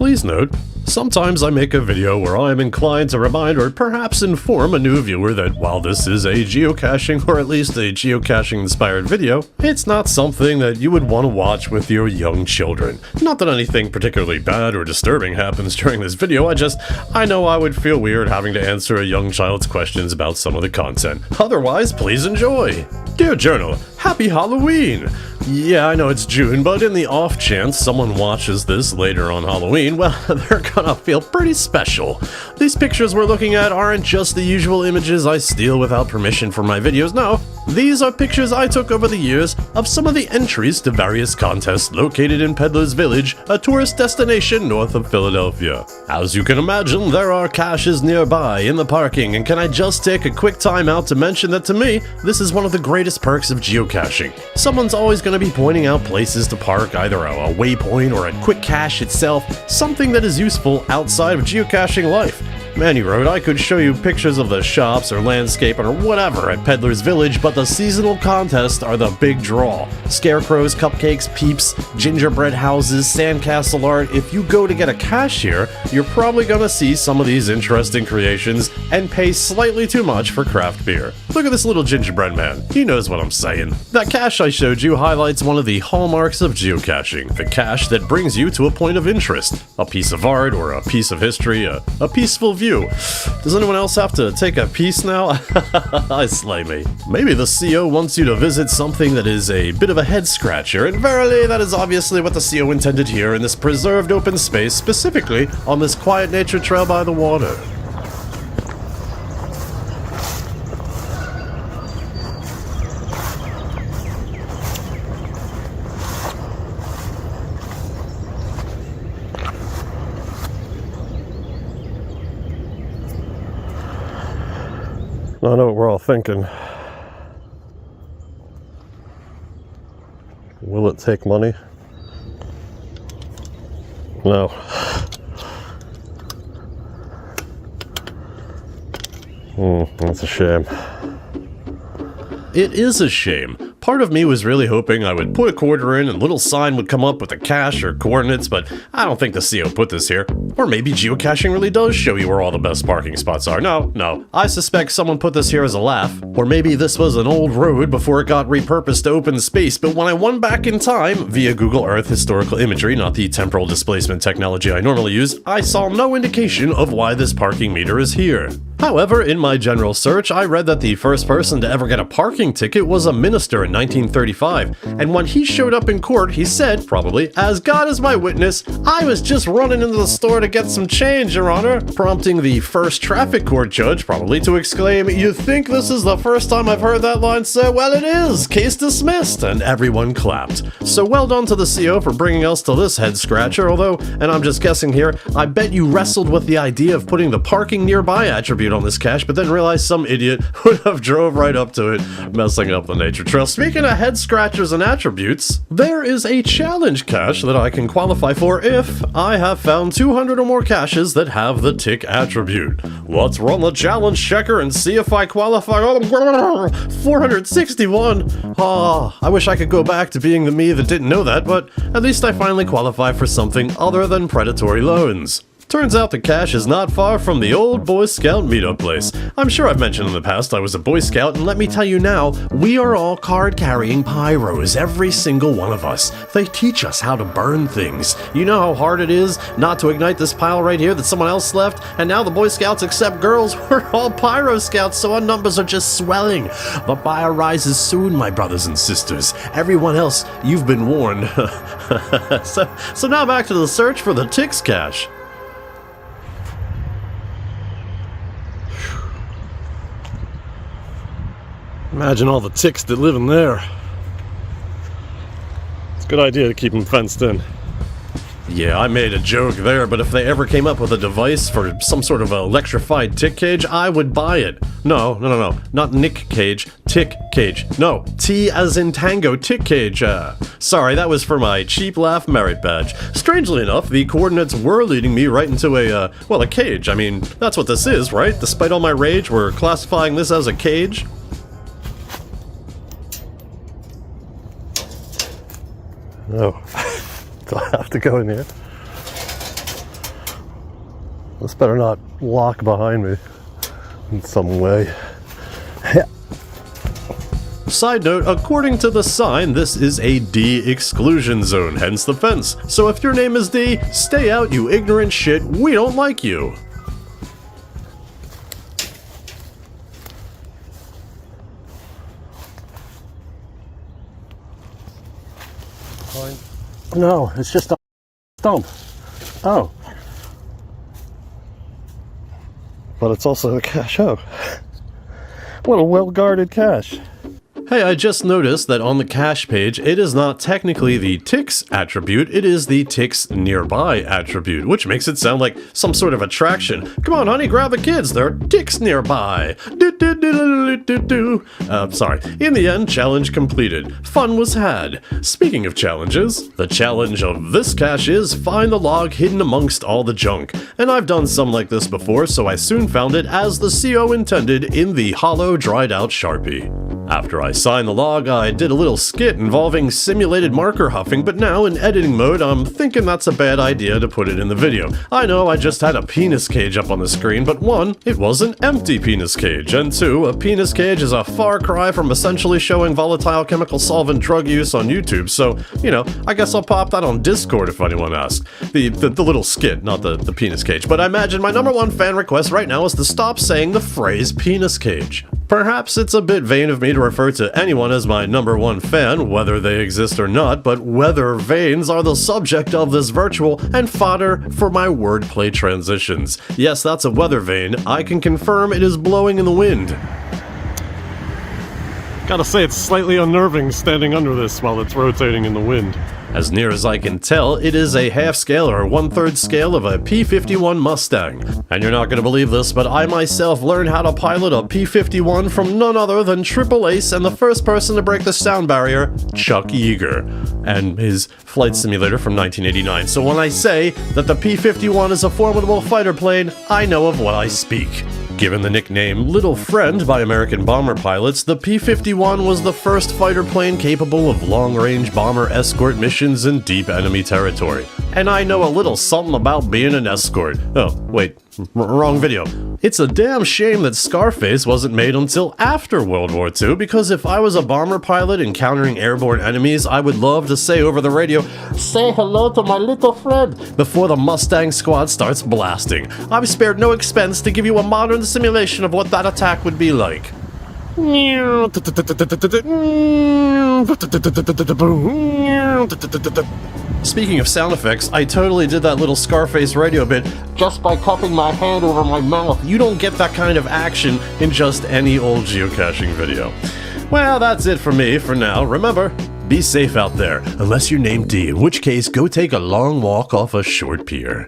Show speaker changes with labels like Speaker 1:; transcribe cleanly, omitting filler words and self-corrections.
Speaker 1: Please note, sometimes I make a video where I am inclined to remind or perhaps inform a new viewer that while this is a geocaching or at least a geocaching-inspired video, it's not something that you would want to watch with your young children. Not that anything particularly bad or disturbing happens during this video, I know I would feel weird having to answer a young child's questions about some of the content. Otherwise, please enjoy! Dear Journal, Happy Halloween! Yeah, I know it's June, but in the off chance someone watches this later on Halloween, well, they're gonna feel pretty special. These pictures we're looking at aren't just the usual images I steal without permission for my videos, no. These are pictures I took over the years of some of the entries to various contests located in Peddler's Village, a tourist destination north of Philadelphia. As you can imagine, there are caches nearby in the parking, and can I just take a quick time out to mention that to me, this is one of the greatest perks of geocaching. Someone's always going to be pointing out places to park, either a waypoint or a quick cache itself, something that is useful outside of geocaching life. Manny wrote, I could show you pictures of the shops or landscape or whatever at Peddler's Village, but the seasonal contests are the big draw. Scarecrows, cupcakes, peeps, gingerbread houses, sandcastle art. If you go to get a cache here, you're probably gonna see some of these interesting creations and pay slightly too much for craft beer. Look at this little gingerbread man. He knows what I'm saying. That cache I showed you highlights one of the hallmarks of geocaching, the cache that brings you to a point of interest. A piece of art or a piece of history, a peaceful view. Does anyone else have to take a piece now? I slay me. Maybe the CO wants you to visit something that is a bit of a head scratcher, and verily that is obviously what the CO intended here in this preserved open space, specifically on this quiet nature trail by the water. I know what we're all thinking. Will it take money? No. That's a shame. It is a shame. Part of me was really hoping I would put a quarter in and a little sign would come up with a cache or coordinates, but I don't think the CO put this here. Or maybe geocaching really does show you where all the best parking spots are. No. I suspect someone put this here as a laugh. Or maybe this was an old road before it got repurposed to open space, but when I went back in time, via Google Earth historical imagery, not the temporal displacement technology I normally use, I saw no indication of why this parking meter is here. However, in my general search, I read that the first person to ever get a parking ticket was a minister in 1935, and when he showed up in court, he said, probably, "As God is my witness, I was just running into the store to get some change, Your Honor," prompting the first traffic court judge, probably, to exclaim, "You think this is the first time I've heard that line, sir? Well, it is! Case dismissed!" And everyone clapped. So well done to the CO for bringing us to this head-scratcher, although, and I'm just guessing here, I bet you wrestled with the idea of putting the parking nearby attribute on this cache, but then realized some idiot would have drove right up to it, messing up the nature trail. Speaking of head scratchers and attributes, there is a challenge cache that I can qualify for if I have found 200 or more caches that have the tick attribute. Let's run the challenge checker and see if I qualify. 461! I wish I could go back to being the me that didn't know that, but at least I finally qualify for something other than predatory loans. Turns out the cache is not far from the old Boy Scout meetup place. I'm sure I've mentioned in the past I was a Boy Scout, and let me tell you now, we are all card-carrying pyros, every single one of us. They teach us how to burn things. You know how hard it is not to ignite this pile right here that someone else left? And now the Boy Scouts accept girls. We're all pyro scouts, so our numbers are just swelling. The fire rises soon, my brothers and sisters. Everyone else, you've been warned. So now back to the search for the ticks cache. Imagine all the ticks that live in there. It's a good idea to keep them fenced in. Yeah, I made a joke there, but if they ever came up with a device for some sort of electrified tick cage, I would buy it. No, not Nick Cage, tick cage. No, T as in tango, tick cage. Sorry, that was for my cheap laugh merit badge. Strangely enough, the coordinates were leading me right into a cage. I mean, that's what this is, right? Despite all my rage, we're classifying this as a cage. Oh, do I have to go in here? This better not lock behind me in some way. Side note, according to the sign, this is a D exclusion zone, hence the fence. So if your name is D, stay out, you ignorant shit, we don't like you. No, it's just a stump. Oh. But it's also a cache. Oh. What a well-guarded cache. Hey, I just noticed that on the cache page, it is not technically the ticks attribute, it is the ticks nearby attribute, which makes it sound like some sort of attraction. Come on, honey, grab the kids, there are ticks nearby. Sorry. In the end, challenge completed. Fun was had. Speaking of challenges, the challenge of this cache is find the log hidden amongst all the junk. And I've done some like this before, so I soon found it as the CO intended in the hollow dried out Sharpie. After I signed the log, I did a little skit involving simulated marker huffing, but now in editing mode, I'm thinking that's a bad idea to put it in the video. I know I just had a penis cage up on the screen, but one, it was an empty penis cage, and two, a penis cage is a far cry from essentially showing volatile chemical solvent drug use on YouTube, so, you know, I guess I'll pop that on Discord if anyone asks. The little skit, not the penis cage, but I imagine my #1 fan request right now is to stop saying the phrase penis cage. Perhaps it's a bit vain of me to refer to anyone as my #1 fan, whether they exist or not, but weather vanes are the subject of this virtual and fodder for my wordplay transitions. Yes, that's a weather vane. I can confirm it is blowing in the wind. Gotta say, it's slightly unnerving standing under this while it's rotating in the wind. As near as I can tell, it is a half scale or 1/3 scale of a P-51 Mustang. And you're not gonna believe this, but I myself learned how to pilot a P-51 from none other than Triple Ace and the first person to break the sound barrier, Chuck Yeager, and his flight simulator from 1989. So when I say that the P-51 is a formidable fighter plane, I know of what I speak. Given the nickname Little Friend by American bomber pilots, the P-51 was the first fighter plane capable of long-range bomber escort missions in deep enemy territory. And I know a little something about being an escort. Oh, wait, wrong video. It's a damn shame that Scarface wasn't made until after World War II, because if I was a bomber pilot encountering airborne enemies, I would love to say over the radio, "Say hello to my little friend," before the Mustang squad starts blasting. I've spared no expense to give you a modern simulation of what that attack would be like. Speaking of sound effects, I totally did that little Scarface radio bit just by cupping my hand over my mouth. You don't get that kind of action in just any old geocaching video. Well, that's it for me for now. Remember, be safe out there, unless you're named D, in which case go take a long walk off a short pier.